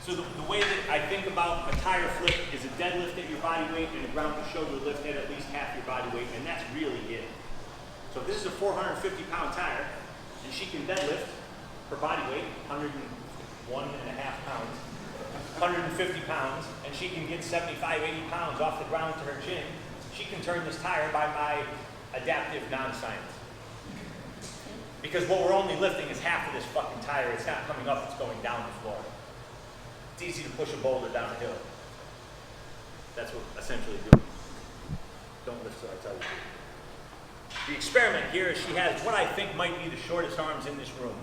So the way that I think about a tire flip is a deadlift at your body weight and a ground to shoulder lift at least half your body weight, and that's really it. So if this is a 450-pound tire, and she can deadlift her body weight, 101.5 pounds, 150 pounds, and she can get 75, 80 pounds off the ground to her chin, she can turn this tire by my adaptive non-science. Because what we're only lifting is half of this fucking tire. It's not coming up, it's going down the floor. It's easy to push a boulder down a hill. That's what essentially doing. Don't lift till I tell you to. The experiment here is she has what I think might be the shortest arms in this room.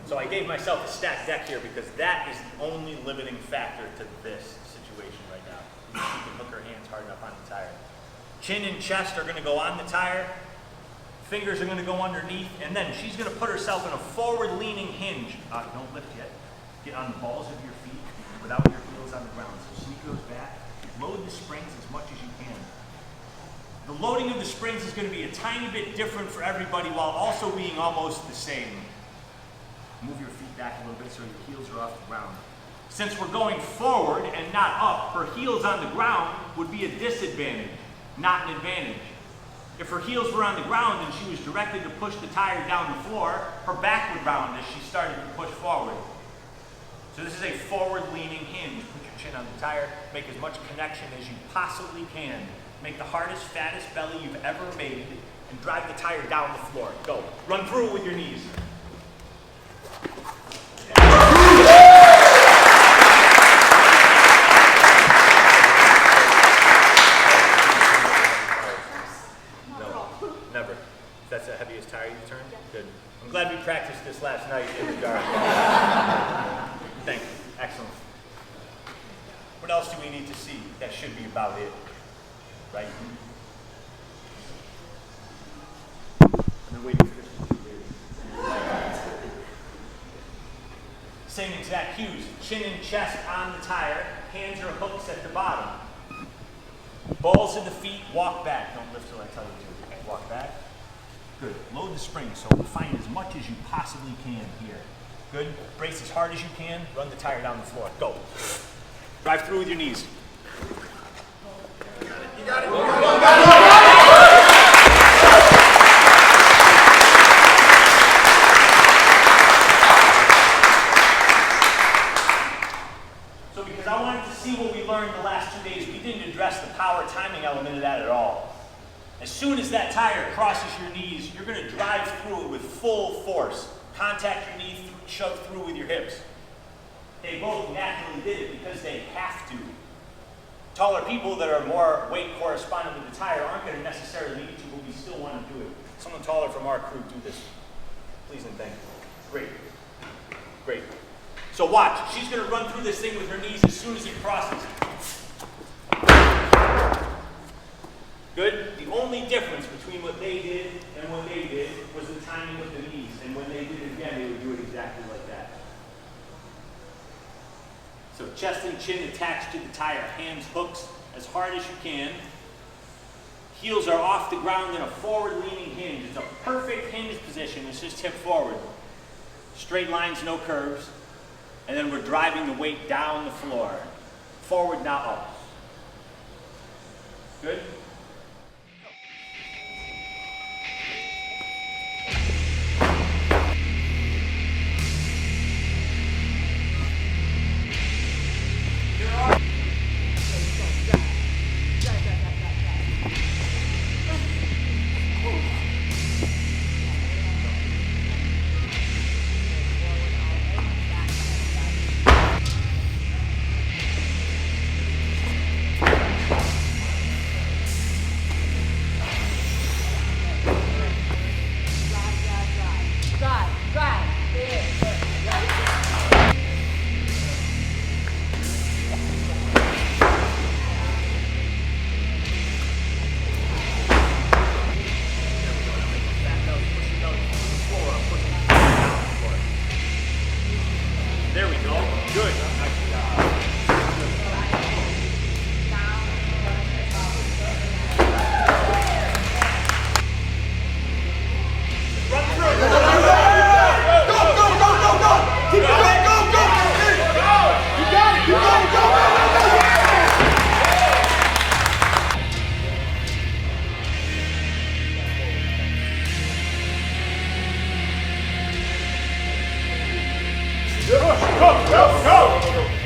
So I gave myself a stacked deck here because that is the only limiting factor to this situation right now. She can hook her hands hard enough on the tire. Chin and chest are going to go on the tire. Fingers are going to go underneath, and then she's going to put herself in a forward-leaning hinge. Don't lift yet. Get on the balls of your feet without your heels on the ground. So she goes back. Load the springs as much as you can. The loading of the springs is going to be a tiny bit different for everybody while also being almost the same. Move your feet back a little bit so your heels are off the ground. Since we're going forward and not up, her heels on the ground would be a disadvantage, not an advantage. If her heels were on the ground and she was directed to push the tire down the floor, her back would round as she started to push forward. So this is a forward-leaning hinge. Put your chin on the tire, make as much connection as you possibly can. Make the hardest, fattest belly you've ever made, and drive the tire down the floor. Go. Run through it with your knees. Never. That's the heaviest tire you've turned? Yeah. Good. I'm glad we practiced this last night in the dark. Thank you. Excellent. What else do we need to see? That should be about it. Right? I've been waiting for this for 2 years. Same exact cues. Chin and chest on the tire. Hands are hooks at the bottom. Balls in the feet. Walk back. Don't lift till I tell you to. Walk back. Good. Load the spring, so find as much as you possibly can here. Good. Brace as hard as you can. Run the tire down the floor. Go. Drive through with your knees. You got it. So because I wanted to see what we learned the last 2 days, we didn't address the power timing element of that at all. As soon as that tire crosses your knees, you're going to drive through it with full force. Contact your knee, shove through with your hips. They both naturally did it because they have to. Taller people that are more weight corresponding to the tire aren't going to necessarily need to, but we still want to do it. Someone taller from our crew do this. Please and thank you. Great. Great. So watch. She's going to run through this thing with her knees as soon as it crosses. Good. The only difference between what they did and what they did was the timing of the knees. And when they did it again, they would do it exactly like that. So chest and chin attached to the tire. Hands hooks as hard as you can. Heels are off the ground in a forward-leaning hinge. It's a perfect hinge position. It's just hip forward. Straight lines, no curves. And then we're driving the weight down the floor. Forward, not up. Good? You got it! Go, go, go, go.